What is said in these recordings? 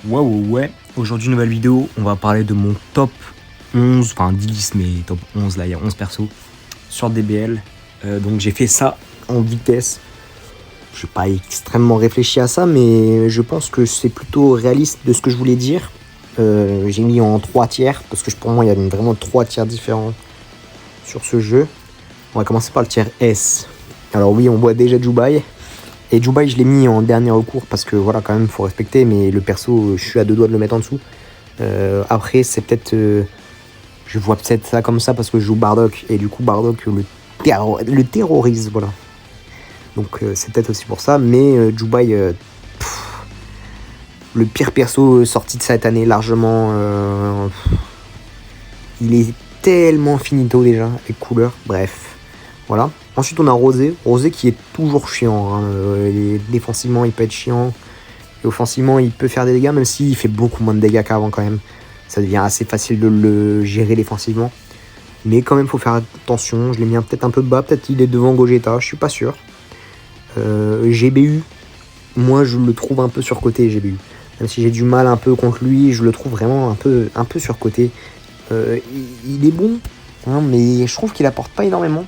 Ouais. Aujourd'hui, nouvelle vidéo. On va parler de mon top 11, enfin 10, mais top 11, là, il y a 11 persos sur DBL. Donc, j'ai fait ça en vitesse. Je n'ai pas extrêmement réfléchi à ça, mais je pense que c'est plutôt réaliste de ce que je voulais dire. J'ai mis en 3 tiers, parce que pour moi, il y a vraiment 3 tiers différents sur ce jeu. On va commencer par le tiers S. Alors oui, on voit déjà Jubai. Et Jubai, je l'ai mis en dernier recours parce que voilà, quand même, faut respecter. Mais le perso, je suis à deux doigts de le mettre en dessous. Après, c'est peut-être. Je vois peut-être ça comme ça parce que je joue Bardock. Et du coup, Bardock le terrorise. Voilà. Donc, c'est peut-être aussi pour ça. Mais Jubai, le pire perso sorti de cette année, largement. Il est tellement finito déjà, avec couleur. Bref. Voilà. Ensuite, on a Rosé. Rosé qui est toujours chiant. Hein. Défensivement, il peut être chiant. Et offensivement, il peut faire des dégâts, même s'il fait beaucoup moins de dégâts qu'avant quand même. Ça devient assez facile de le gérer défensivement. Mais quand même, il faut faire attention. Je l'ai mis peut-être un peu bas. Peut-être qu'il est devant Gogeta. Je suis pas sûr. GBU, moi, je le trouve un peu surcoté, GBU. Même si j'ai du mal un peu contre lui, je le trouve vraiment un peu surcoté. Il est bon, hein, mais je trouve qu'il apporte pas énormément.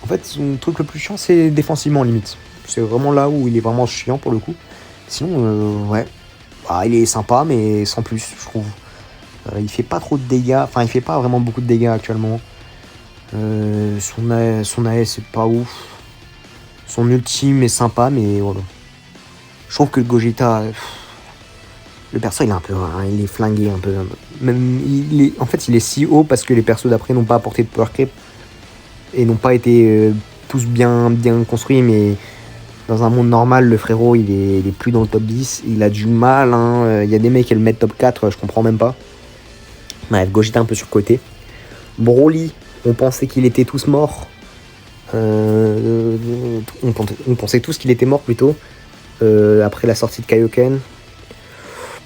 En fait, son truc le plus chiant, c'est défensivement, limite. C'est vraiment là où il est vraiment chiant pour le coup. Sinon, ouais. Bah, il est sympa, mais sans plus, je trouve. Il fait pas trop de dégâts. Enfin, il fait pas vraiment beaucoup de dégâts actuellement. Son AS, c'est pas ouf. Son ultime est sympa, mais voilà. Je trouve que Gogeta, le perso, il est un peu, hein, il est flingué un peu. Même, en fait, il est si haut parce que les persos d'après n'ont pas apporté de power creep et n'ont pas été tous bien construits, mais dans un monde normal, le frérot, il est plus dans le top 10. Il a du mal. Hein. Il y a des mecs qui le mettent top 4, je comprends même pas. Bref, Gogeta un peu surcoté. Broly, on pensait qu'il était tous morts. On pensait tous qu'il était mort plutôt. Après la sortie de Kaioken.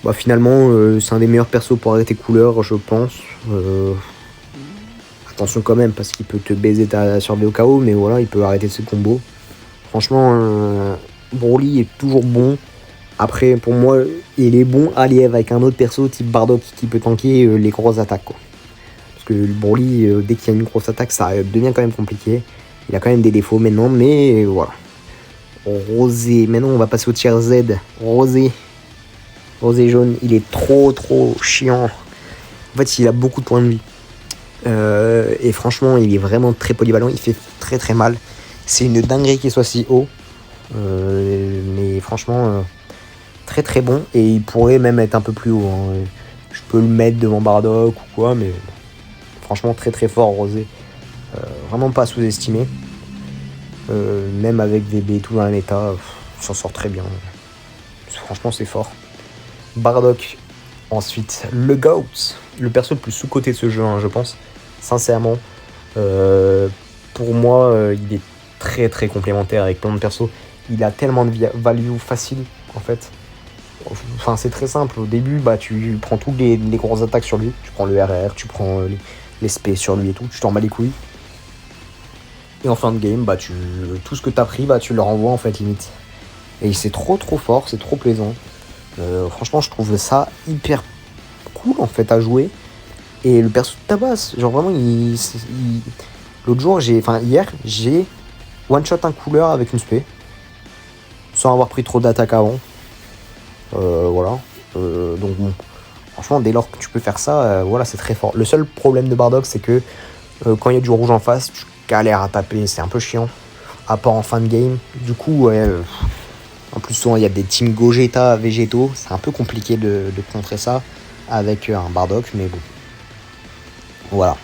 Bah, finalement, c'est un des meilleurs persos pour arrêter couleur, je pense. Attention quand même, parce qu'il peut te baiser ta survie au KO, mais voilà, il peut arrêter ses combos. Franchement, Broly est toujours bon. Après, pour moi, il est bon allié avec un autre perso type Bardock qui peut tanker les grosses attaques. Quoi. Parce que le Broly, dès qu'il y a une grosse attaque, ça devient quand même compliqué. Il a quand même des défauts maintenant, mais voilà. Rosé, maintenant on va passer au tiers Z. Rosé jaune, il est trop chiant. En fait, il a beaucoup de points de vie. Et franchement, il est vraiment très polyvalent. Il fait très mal. C'est une dinguerie qu'il soit si haut. Mais franchement, très bon. Et il pourrait même être un peu plus haut. Hein. Je peux le mettre devant Bardock ou quoi, mais franchement, très fort, Rosé. Vraiment pas sous-estimé. Même avec VB et tout dans la méta, il s'en sort très bien. Franchement, c'est fort. Bardock, ensuite le Goat, le perso le plus sous-coté de ce jeu, hein, je pense, sincèrement. Pour moi, il est très complémentaire avec plein de persos. Il a tellement de value facile, en fait. Enfin, c'est très simple. Au début, bah, tu prends toutes les grosses attaques sur lui. Tu prends le RR, tu prends les SP sur lui et tout. Tu t'en bats les couilles. Et en fin de game, bah, tout ce que t'as pris, bah, tu le renvoies, en fait, limite. Et c'est trop fort, c'est trop plaisant. Franchement, je trouve ça hyper cool en fait à jouer. Et le perso de tabasse, genre vraiment, l'autre jour, hier, j'ai one shot un couleur avec une spé sans avoir pris trop d'attaques avant. Voilà. Donc bon, franchement, dès lors que tu peux faire ça, voilà, c'est très fort. Le seul problème de Bardock, c'est que quand il y a du rouge en face, tu galères à taper, c'est un peu chiant. À part en fin de game. Du coup, ouais. En plus, souvent, il y a des teams Gogeta végétaux. C'est un peu compliqué de contrer ça avec un Bardock, mais bon. Voilà.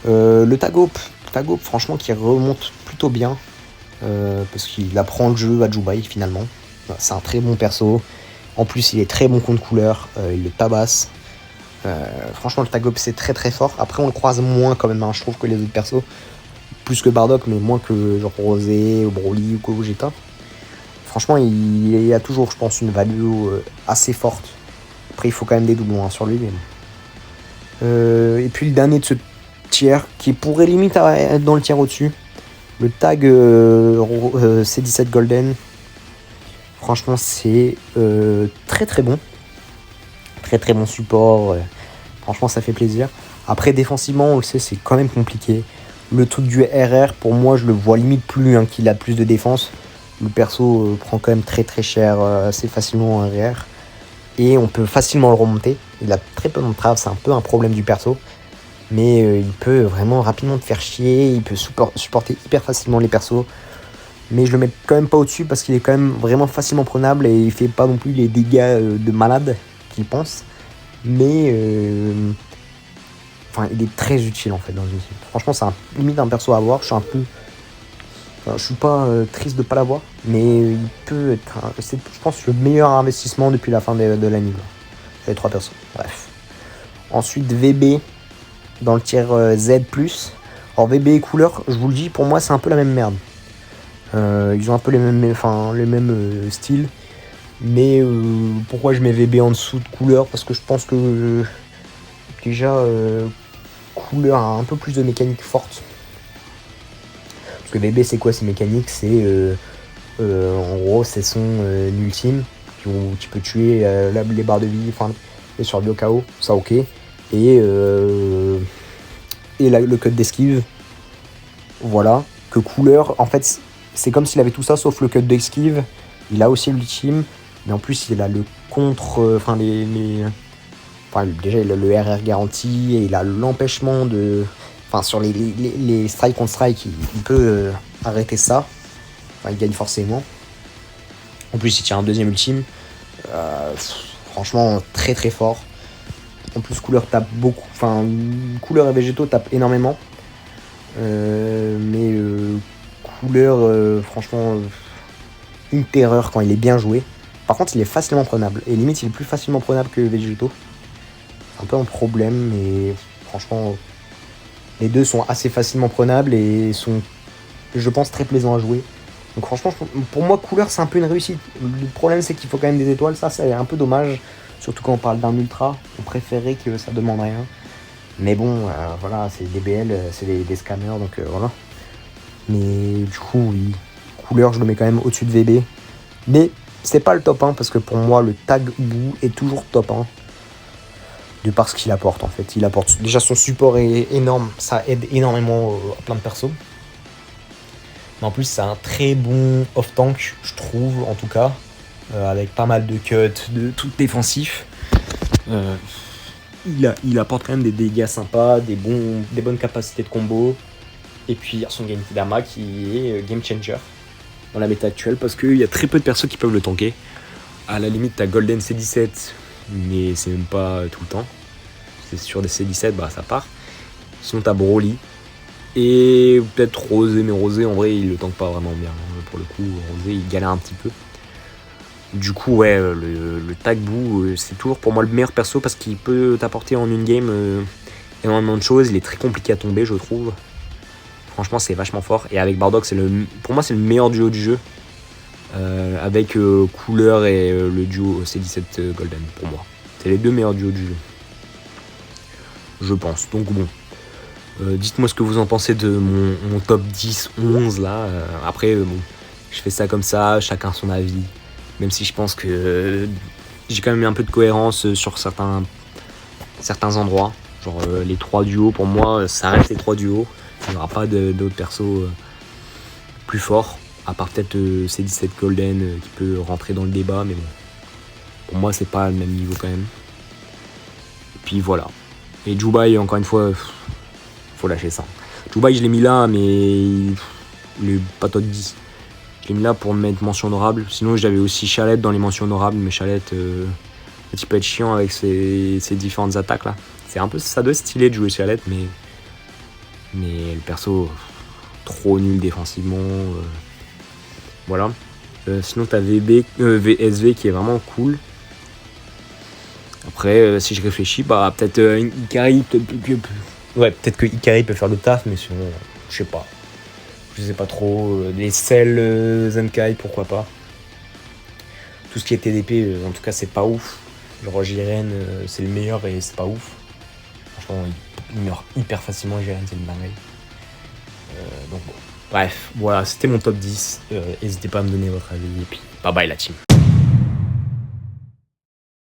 Le Tagop, franchement, qui remonte plutôt bien. Parce qu'il apprend le jeu à Jubai, finalement. C'est un très bon perso. En plus, il est très bon contre couleur. Il le tabasse. Franchement, le Tagop, c'est très fort. Après, on le croise moins quand même, hein, je trouve, que les autres persos. Plus que Bardock, mais moins que genre Rosé, ou Broly ou Gogeta. Franchement, il a toujours, je pense, une value assez forte. Après, il faut quand même des doublons hein, sur lui. Mais bon. Et puis le dernier de ce tiers, qui pourrait limite être dans le tiers au-dessus. Le tag C17 Golden. Franchement, c'est très bon. Très très bon support. Franchement, ça fait plaisir. Après, défensivement, on le sait, c'est quand même compliqué. Le truc du RR, pour moi, je le vois limite plus qu'il a plus de défense. Le perso prend quand même très très cher assez facilement en RR. Et on peut facilement le remonter. Il a très peu d'entrave, c'est un peu un problème du perso. Mais il peut vraiment rapidement te faire chier. Il peut supporter hyper facilement les persos. Mais je le mets quand même pas au-dessus parce qu'il est quand même vraiment facilement prenable. Et il fait pas non plus les dégâts de malade qu'il pense. Mais il est très utile en fait dans une équipe. Franchement, c'est limite un perso à avoir. Je suis pas triste de pas l'avoir, mais il peut être, je pense, le meilleur investissement depuis la fin de l'année. Les 3 persos. Bref. Ensuite, VB dans le tiers Z+. Alors VB et couleur, je vous le dis, pour moi, c'est un peu la même merde. Ils ont un peu les mêmes styles. Mais pourquoi je mets VB en dessous de couleur? Parce que je pense que déjà couleur a un peu plus de mécanique forte. Parce que VB, c'est quoi ces mécaniques? C'est en gros, c'est son ultime où tu peux tuer les barres de vie, les survie au KO, ça ok. Et le code d'esquive, voilà. Que couleur, en fait, c'est comme s'il avait tout ça sauf le code d'esquive. Il a aussi l'ultime, mais en plus il a le contre, déjà il a le RR garanti et il a l'empêchement de, sur les strike contre strike, il peut arrêter ça. Il gagne forcément. En plus il tient un deuxième ultime. Franchement très très fort. En plus couleur tape beaucoup. Couleur et végétaux tape énormément. Mais couleur franchement une terreur quand il est bien joué. Par contre il est facilement prenable. Et limite il est plus facilement prenable que végétaux. C'est un peu un problème, mais franchement les deux sont assez facilement prenables et sont, je pense, très plaisants à jouer. Donc franchement, pour moi, couleur, c'est un peu une réussite. Le problème, c'est qu'il faut quand même des étoiles. Ça c'est un peu dommage. Surtout quand on parle d'un ultra. On préférait que ça demande rien. Mais bon, voilà, c'est des BL, c'est des scanners, donc voilà. Mais du coup, oui, couleur, je le mets quand même au-dessus de VB. Mais c'est pas le top 1, parce que pour moi, le tag bout est toujours top 1. De par ce qu'il apporte, en fait. Il apporte, déjà, son support est énorme. Ça aide énormément à plein de persos. Mais en plus, c'est un très bon off-tank, je trouve, en tout cas. Avec pas mal de cuts, de trucs défensifs. Il apporte quand même des dégâts sympas, des bonnes capacités de combo. Et puis, il y a son Genki Dama qui est game changer dans la méta actuelle. Parce qu'il y a très peu de persos qui peuvent le tanker. À la limite, t'as Golden C17, mais c'est même pas tout le temps. C'est sur des C17, ça part. Sinon, t'as Broly. Et peut-être Rosé, mais Rosé en vrai il le tank pas vraiment bien. Pour le coup, Rosé il galère un petit peu. Du coup, ouais, le Tagbu, c'est toujours pour moi le meilleur perso parce qu'il peut t'apporter en une game énormément de choses. Il est très compliqué à tomber, je trouve. Franchement, c'est vachement fort. Et avec Bardock, pour moi, c'est le meilleur duo du jeu. Avec Couleur et le duo C17 Golden, pour moi. C'est les deux meilleurs duos du jeu. Je pense. Donc bon. Dites-moi ce que vous en pensez de mon top 10, 11 là. Après, je fais ça comme ça, chacun son avis. Même si je pense que j'ai quand même eu un peu de cohérence sur certains endroits. Genre les 3 duos, pour moi, ça reste les 3 duos. Il n'y aura pas d'autres persos plus forts. À part peut-être C17 Golden qui peut rentrer dans le débat. Mais bon, pour moi, c'est pas le même niveau quand même. Et puis voilà. Et Jubai, encore une fois... faut lâcher ça. Jubai, je l'ai mis là, mais il est pas top 10. Je l'ai mis là pour me mettre mention honorable. Sinon, j'avais aussi Chalette dans les mentions honorables, mais Chalette, un petit peu être chiant avec ses différentes attaques là. C'est un peu, ça doit être stylé de jouer Chalette, mais le perso trop nul défensivement. Voilà. Sinon, t'as VSV qui est vraiment cool. Après, si je réfléchis, peut-être Ikari, peut-être que Ikari peut faire le taf, mais sinon, je sais pas trop. Les Cell Zenkai, pourquoi pas. Tout ce qui est TDP, en tout cas, c'est pas ouf. Genre Jiren, c'est le meilleur et c'est pas ouf. Franchement, il meurt hyper facilement Jiren, c'est une dinguerie. Donc bon. Bref, voilà, c'était mon top 10. N'hésitez pas à me donner votre avis et puis bye bye la team.